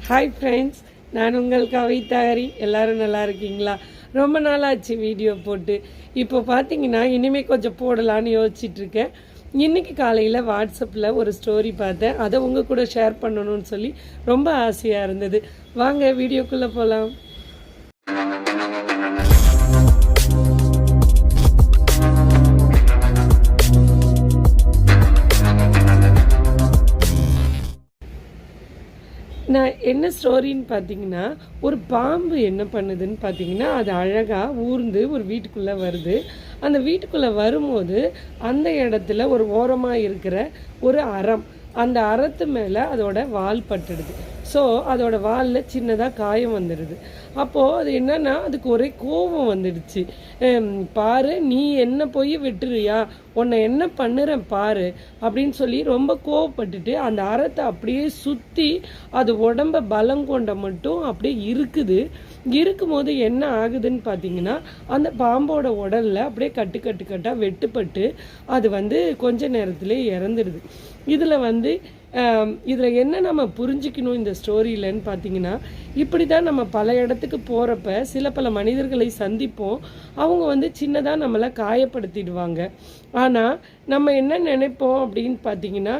Hi friends, நான் உங்கள் கவிதாரி. எல்லோரும் நல்லா இருக்கீங்களா? ரொம்ப நாளாச்சு வீடியோ போட்டு. இப்போ பார்த்தீங்கன்னா இனிமேல் கொஞ்சம் போடலான்னு யோசிச்சுட்ருக்கேன். இன்றைக்கி காலையில் வாட்ஸ்அப்பில் ஒரு ஸ்டோரி பார்த்தேன். அதை உங்கள் கூட ஷேர் பண்ணணும்னு சொல்லி ரொம்ப ஆசையாக இருந்தது. வாங்க வீடியோக்குள்ளே போகலாம். நான் என்ன ஸ்டோரின்னு பார்த்தீங்கன்னா, ஒரு பாம்பு என்ன பண்ணுதுன்னு பார்த்தீங்கன்னா, அது அழகாக ஊர்ந்து ஒரு வீட்டுக்குள்ளே வருது. அந்த வீட்டுக்குள்ளே வரும்போது அந்த இடத்துல ஒரு ஓரமாக இருக்கிற ஒரு அறம், அந்த அறத்து மேலே அதோட வால் பட்டுடுது. ஸோ அதோட வாலில் சின்னதாக காயம் வந்துடுது. அப்போது அது என்னன்னா, அதுக்கு ஒரே கோபம் வந்துடுச்சு. பாரு, நீ என்ன போய் விட்டுறியா, உன்னை என்ன பண்ணுறேன் பாரு அப்படின்னு சொல்லி ரொம்ப கோவப்பட்டுட்டு அந்த அறத்தை அப்படியே சுற்றி அது உடம்ப பலம் கொண்ட மட்டும் அப்படியே இருக்கும்போது என்ன ஆகுதுன்னு பார்த்தீங்கன்னா, அந்த பாம்போட உடலில் அப்படியே கட்டாக வெட்டுப்பட்டு அது கொஞ்ச நேரத்திலே இறந்துடுது. இதில் என்ன நம்ம புரிஞ்சிக்கணும் இந்த ஸ்டோரியிலன்னு பார்த்தீங்கன்னா, இப்படி தான் நம்ம பல இடத்துக்கு போகிறப்ப பல மனிதர்களை சந்திப்போம். அவங்க சின்னதாக நம்மளை காயப்படுத்திடுவாங்க. ஆனால் நம்ம என்ன நினைப்போம் அப்படின்னு பார்த்தீங்கன்னா,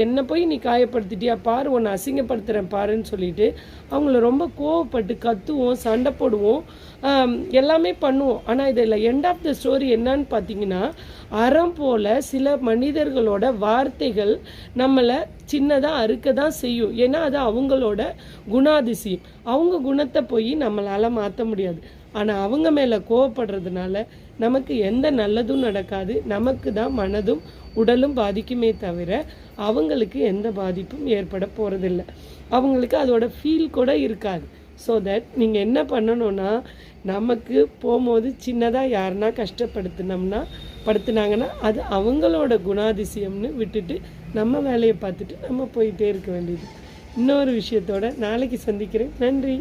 என்னை போய் நீ காயப்படுத்திட்டியா பாரு, உன்னை அசிங்கப்படுத்துகிறேன் பாருன்னு சொல்லிட்டு அவங்கள ரொம்ப கோவப்பட்டு கத்துவோம், சண்டை போடுவோம், எல்லாமே பண்ணுவோம். ஆனால் இதில் எண்ட் ஆஃப் த ஸ்டோரி என்னன்னு பார்த்தீங்கன்னா, அறம் போல் சில மனிதர்களோட வார்த்தைகள் நம்மளை சின்னதாக அறுக்க தான் செய்யும். ஏன்னா அது அவங்களோட குணாதிசயம். அவங்க குணத்தை போய் நம்மளால் மாற்ற முடியாது. ஆனால் அவங்க மேலே கோவப்படுறதுனால நமக்கு எந்த நல்லதும் நடக்காது. நமக்கு தான் மனதும் உடலும் பாதிக்குமே தவிர அவங்களுக்கு எந்த பாதிப்பும் ஏற்பட போகிறதில்ல. அவங்களுக்கு அதோட ஃபீல் கூட இருக்காது. ஸோ தட் நீங்கள் என்ன பண்ணணும்னா, நமக்கு போகும்போது சின்னதாக யாருன்னா படுத்துனாங்கன்னா அது அவங்களோட குணாதிசயம்னு விட்டுட்டு நம்ம வேலையை பார்த்துட்டு நம்ம போயிட்டே இருக்க வேண்டியது. இன்னொரு விஷயத்தோட நாளைக்கு சந்திக்கிறேன். நன்றி.